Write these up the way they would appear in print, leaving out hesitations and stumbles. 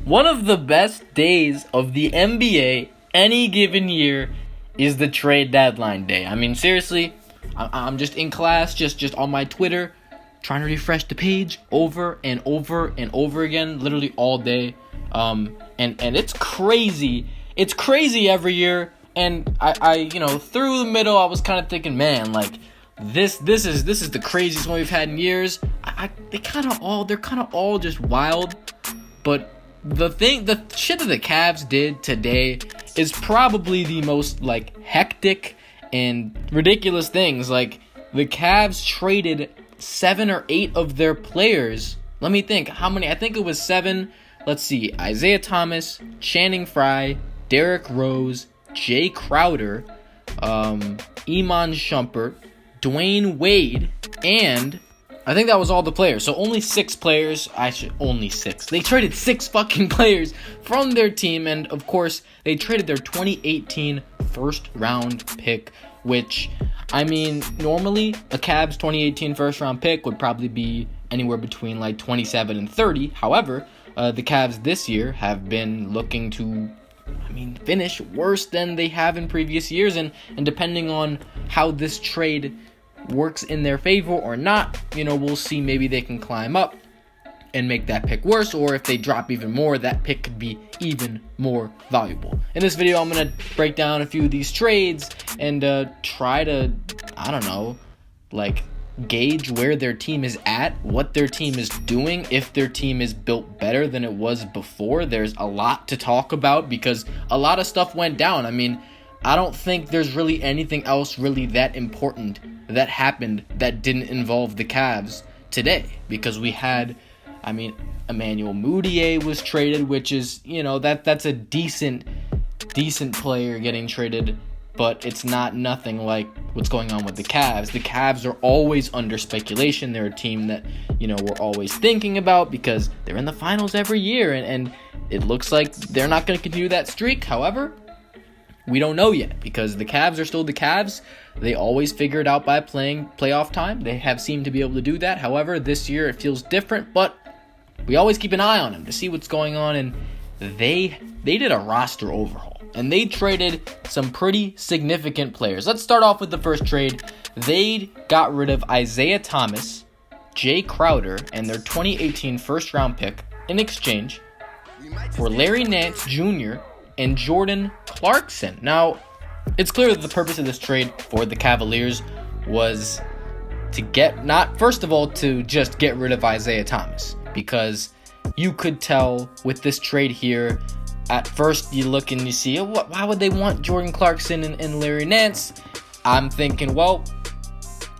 One of the best days of the NBA any given year is the trade deadline day. I mean, seriously, I'm just in class, just on my Twitter, trying to refresh the page over and over and over again, literally all day. And it's crazy. It's crazy every year. And I through the middle, I was kind of thinking, man, like this is the craziest one we've had in years. They're kind of all just wild. But the shit that the Cavs did today is probably the most like hectic and ridiculous things. Like the Cavs traded 7 or 8 of their players. Let me think. How many? I think it was 7. Let's see. Isaiah Thomas, Channing Frye, Derrick Rose, Jay Crowder, Iman Shumpert, Dwyane Wade, and I think that was all the players. So only 6 players. Only 6. They traded 6 fucking players from their team, and of course they traded their 2018 first round pick, which, I mean, normally a Cavs 2018 first round pick would probably be anywhere between like 27 and 30. However, the Cavs this year have been looking to, finish worse than they have in previous years, and depending on how this trade works in their favor or not, we'll see. Maybe they can climb up and make that pick worse, or if they drop even more, that pick could be even more valuable. In this video, I'm going to break down a few of these trades and try to, gauge where their team is at, what their team is doing, if their team is built better than it was before. There's a lot to talk about because a lot of stuff went down. I don't think there's really anything else really that important that happened that didn't involve the Cavs today, because we had, Emmanuel Mudiay was traded, which is, that's a decent player getting traded, but it's not nothing like what's going on with the Cavs. The Cavs are always under speculation. They're a team that, we're always thinking about because they're in the finals every year, and it looks like they're not going to continue that streak. However, we don't know yet because the Cavs are still the Cavs. They always figure it out by playing playoff time. They have seemed to be able to do that. However, this year it feels different, but we always keep an eye on them to see what's going on, and they did a roster overhaul. And they traded some pretty significant players. Let's start off with the first trade. They got rid of Isaiah Thomas, Jay Crowder, and their 2018 first round pick in exchange for Larry Nance Jr. and Jordan Clarkson. Now, it's clear that the purpose of this trade for the Cavaliers was to to just get rid of Isaiah Thomas, because you could tell with this trade here, at first you look and you see, why would they want Jordan Clarkson and Larry Nance? I'm thinking, well,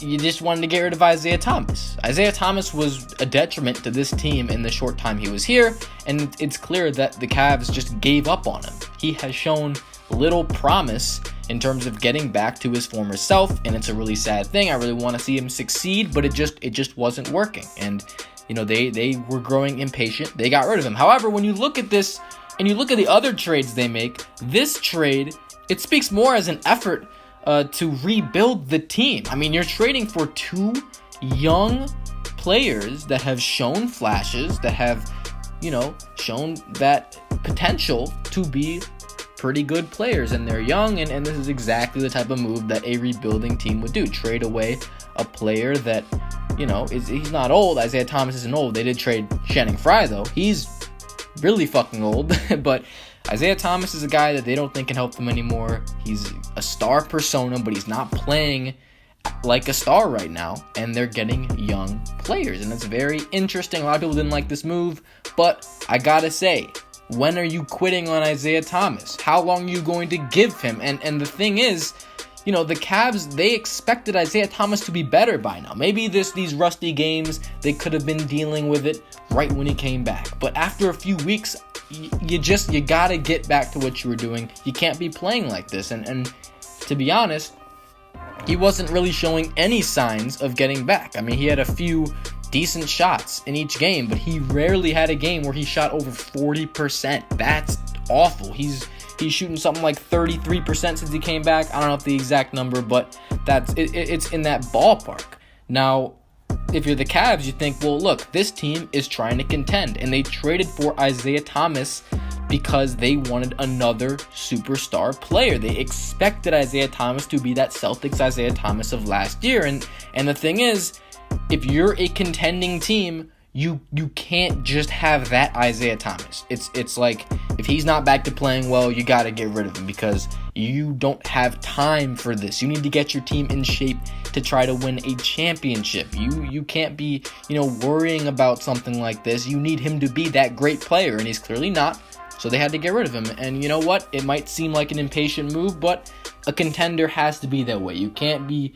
you just wanted to get rid of Isaiah Thomas. Isaiah Thomas was a detriment to this team in the short time he was here, and it's clear that the Cavs just gave up on him. He has shown little promise in terms of getting back to his former self, and it's a really sad thing. I really want to see him succeed, but it just wasn't working. And they were growing impatient. They got rid of him. However, when you look at this and you look at the other trades they make, this trade, it speaks more as an effort to rebuild the team. You're trading for 2 young players that have shown flashes, that have, shown that potential to be pretty good players, and they're young, and this is exactly the type of move that a rebuilding team would do. Trade away a player that, he's not old. Isaiah Thomas isn't old. They did trade Channing Frye, though. He's really fucking old, but Isaiah Thomas is a guy that they don't think can help them anymore. He's a star persona, but he's not playing like a star right now, and they're getting young players, and it's very interesting. A lot of people didn't like this move, but I gotta say, when are you quitting on Isaiah Thomas? How long are you going to give him? And the thing is, the Cavs, they expected Isaiah Thomas to be better by now. Maybe these rusty games, they could have been dealing with it right when he came back. But after a few weeks, you gotta get back to what you were doing. You can't be playing like this. And to be honest, he wasn't really showing any signs of getting back. He had a few decent shots in each game, but he rarely had a game where he shot over 40%. That's awful. He's shooting something like 33% since he came back. I don't know if the exact number, but it's in that ballpark. Now, if you're the Cavs, you think, well, look, this team is trying to contend, and they traded for Isaiah Thomas because they wanted another superstar player. They expected Isaiah Thomas to be that Celtics Isaiah Thomas of last year. And the thing is, if you're a contending team, you can't just have that Isaiah Thomas. It's like, if he's not back to playing well, you got to get rid of him because you don't have time for this. You need to get your team in shape to try to win a championship. You can't be, worrying about something like this. You need him to be that great player, and he's clearly not. So they had to get rid of him. And you know what? It might seem like an impatient move, but a contender has to be that way. You can't be,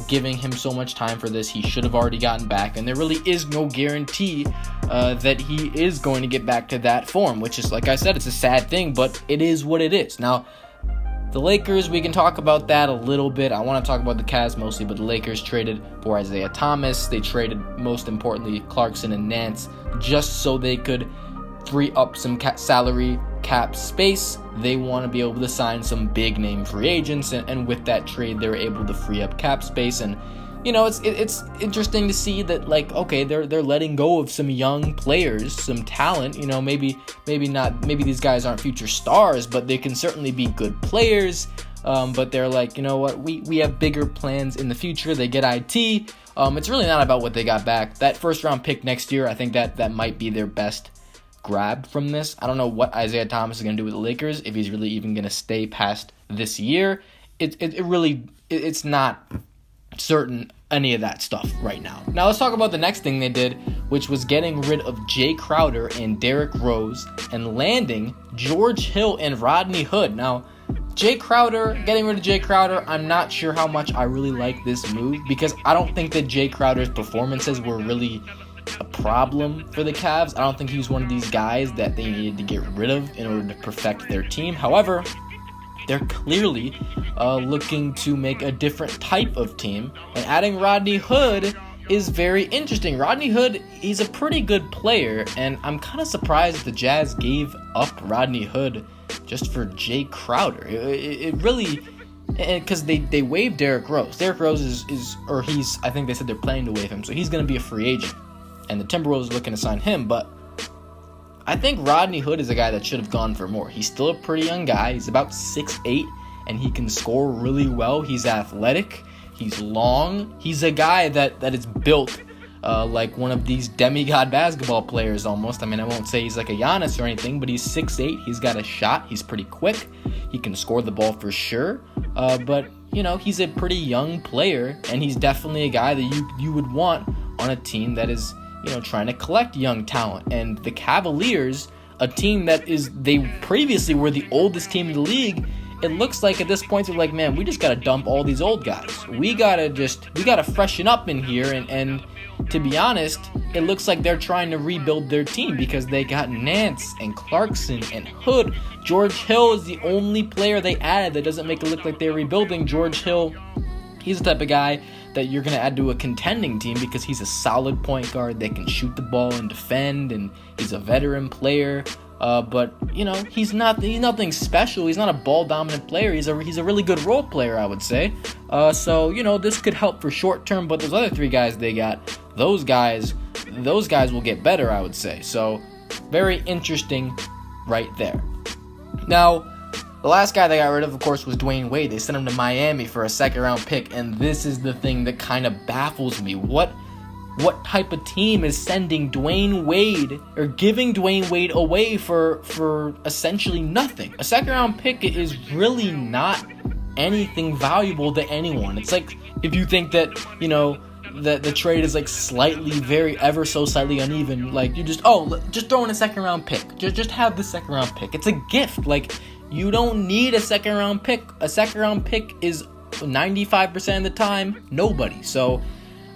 giving him so much time for this. He should have already gotten back. And there really is no guarantee that he is going to get back to that form, which is, like I said, it's a sad thing, but it is what it is. Now, the Lakers, we can talk about that a little bit. I want to talk about the Cavs mostly, but the Lakers traded for Isaiah Thomas. They traded, most importantly, Clarkson and Nance, just so they could free up some salary cap space. They want to be able to sign some big name free agents, and with that trade they were able to free up cap space. And it's interesting to see that, like, okay, they're letting go of some young players, some talent. Maybe these guys aren't future stars, but they can certainly be good players. But they're like, you know what, we have bigger plans in the future. They get IT. It's really not about what they got back. That first round pick next year, I think that might be their best grab from this. I don't know what Isaiah Thomas is going to do with the Lakers, if he's really even going to stay past this year. It's not certain any of that stuff right now. Now let's talk about the next thing they did, which was getting rid of Jay Crowder and Derrick Rose and landing George Hill and Rodney Hood. Now, getting rid of Jay Crowder, I'm not sure how much I really like this move, because I don't think that Jay Crowder's performances were really a problem for the Cavs. I don't think he was one of these guys that they needed to get rid of in order to perfect their team. However, they're clearly looking to make a different type of team, and adding Rodney Hood is very interesting. Rodney Hood, he's a pretty good player, and I'm kind of surprised the Jazz gave up Rodney Hood just for Jay Crowder. It really, because they waived Derrick Rose. Derrick Rose I think they said they're planning to waive him, so he's going to be a free agent. And the Timberwolves are looking to sign him, but I think Rodney Hood is a guy that should have gone for more. He's still a pretty young guy. He's about 6'8", and he can score really well. He's athletic. He's long. He's a guy that is built like one of these demigod basketball players almost. I mean, I won't say he's like a Giannis or anything, but he's 6'8". He's got a shot. He's pretty quick. He can score the ball for sure. But, he's a pretty young player, and he's definitely a guy that you would want on a team that is, trying to collect young talent. And the Cavaliers, a team they previously were the oldest team in the league, it looks like at this point they're like, man, we just gotta dump all these old guys. We gotta freshen up in here, and to be honest, it looks like they're trying to rebuild their team because they got Nance and Clarkson and Hood. George Hill is the only player they added that doesn't make it look like they're rebuilding. George Hill, he's the type of guy that you're going to add to a contending team because he's a solid point guard that can shoot the ball and defend, and he's a veteran player. But he's nothing special. He's not a ball dominant player. He's a really good role player, I would say. So this could help for short term. But those other three guys they got, those guys will get better, I would say. So very interesting, right there. Now, the last guy they got rid of course, was Dwyane Wade. They sent him to Miami for a second-round pick, and this is the thing that kind of baffles me. What type of team is sending Dwyane Wade or giving Dwyane Wade away for essentially nothing? A second-round pick is really not anything valuable to anyone. It's like if you think that, the trade is like ever so slightly uneven, like you just throw in a second-round pick. Just have the second-round pick. It's a gift. Like, you don't need a second-round pick. A second-round pick is 95% of the time nobody. So,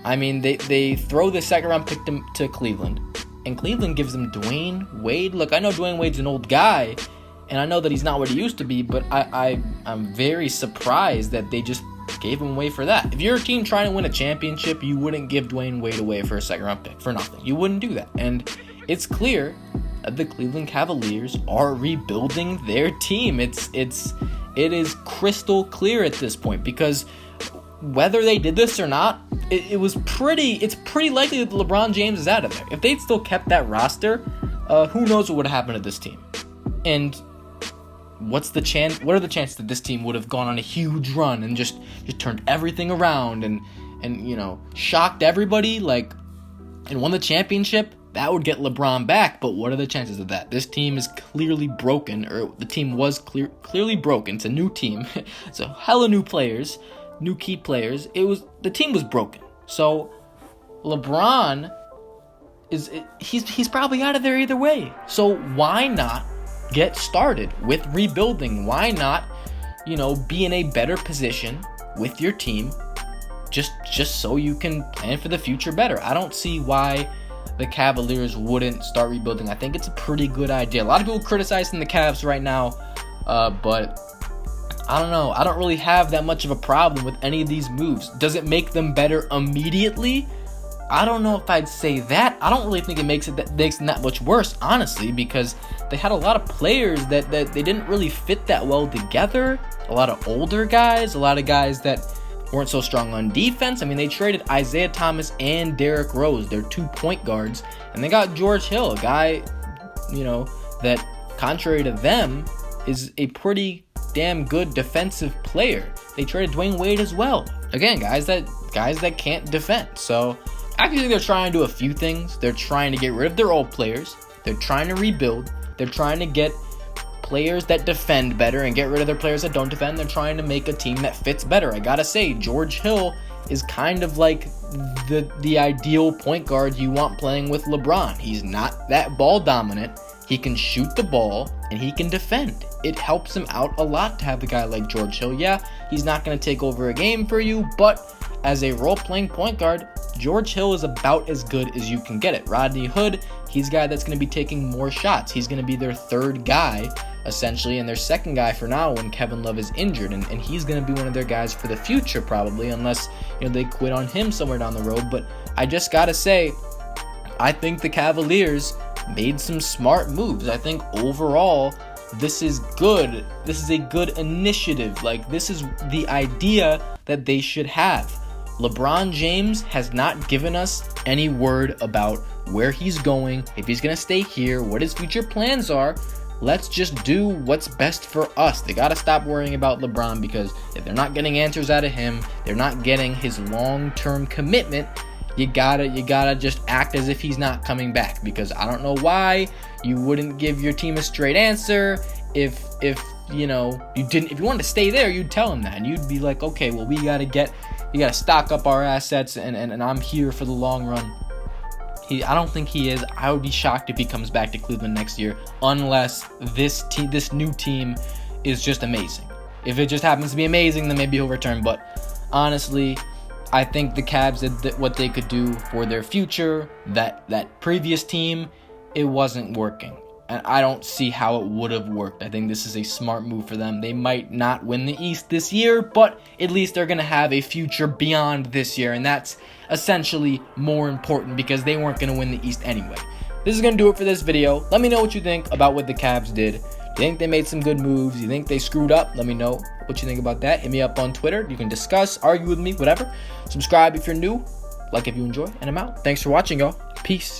I mean, they throw the second-round pick to Cleveland, and Cleveland gives them Dwyane Wade. Look, I know Dwyane Wade's an old guy, and I know that he's not what he used to be, but I'm very surprised that they just gave him away for that. If you're a team trying to win a championship, you wouldn't give Dwyane Wade away for a second-round pick for nothing. You wouldn't do that. And it's clear the Cleveland Cavaliers are rebuilding their team. It is crystal clear at this point, because whether they did this or not, it's pretty likely that LeBron James is out of there. If they'd still kept that roster, who knows what would have happened to this team? And what are the chances that this team would have gone on a huge run and just turned everything around and shocked everybody, and won the championship? That would get LeBron back, but what are the chances of that? This team is clearly broken, or the team was clearly broken. It's a new team. It's a hella new players, new key players. The team was broken. So LeBron he's probably out of there either way. So why not get started with rebuilding? Why not, be in a better position with your team just so you can plan for the future better? I don't see why the Cavaliers wouldn't start rebuilding. I think it's a pretty good idea. A lot of people criticizing the Cavs right now, but I don't know. I don't really have that much of a problem with any of these moves. Does it make them better immediately? I don't know if I'd say that. I don't really think it makes them that much worse, honestly, because they had a lot of players that they didn't really fit that well together. A lot of older guys, a lot of guys that weren't so strong on defense. I mean, they traded Isaiah Thomas and Derrick Rose, their 2 point guards, and they got George Hill, a guy, that, contrary to them, is a pretty damn good defensive player. They traded Dwyane Wade as well. Again, guys that can't defend. So I think they're trying to do a few things. They're trying to get rid of their old players. They're trying to rebuild. They're trying to get players that defend better and get rid of their players that don't defend. They're trying to make a team that fits better. I gotta say, George Hill is kind of like the ideal point guard you want playing with LeBron. He's not that ball dominant. He can shoot the ball and he can defend. It helps him out a lot to have a guy like George Hill. Yeah, he's not going to take over a game for you, but as a role-playing point guard, George Hill is about as good as you can get it. Rodney Hood, he's a guy that's going to be taking more shots. He's going to be their third guy, essentially, and their second guy for now when Kevin Love is injured, and he's going to be one of their guys for the future probably, unless they quit on him somewhere down the road. But I just got to say, I think the Cavaliers made some smart moves. I think overall, this is good. This is a good initiative. This is the idea that they should have. LeBron James has not given us any word about where he's going, if he's going to stay here, what his future plans are. Let's just do what's best for us. They got to stop worrying about LeBron, because if they're not getting answers out of him, they're not getting his long-term commitment. You gotta just act as if he's not coming back, because I don't know why you wouldn't give your team a straight answer. If you wanted to stay there, you'd tell him that, and you'd be like, okay, well, you gotta stock up our assets, and I'm here for the long run. I don't think he is. I would be shocked if he comes back to Cleveland next year, unless this new team is just amazing. If it just happens to be amazing, then maybe he'll return. But honestly, I think the Cavs did what they could do for their future. That previous team, it wasn't working. And I don't see how it would have worked. I think this is a smart move for them. They might not win the East this year, but at least they're going to have a future beyond this year. And that's essentially more important, because they weren't going to win the East anyway. This is going to do it for this video. Let me know what you think about what the Cavs did. Do you think they made some good moves? Do you think they screwed up? Let me know what you think about that. Hit me up on Twitter. You can discuss, argue with me, whatever. Subscribe if you're new. Like if you enjoy. And I'm out. Thanks for watching, y'all. Peace.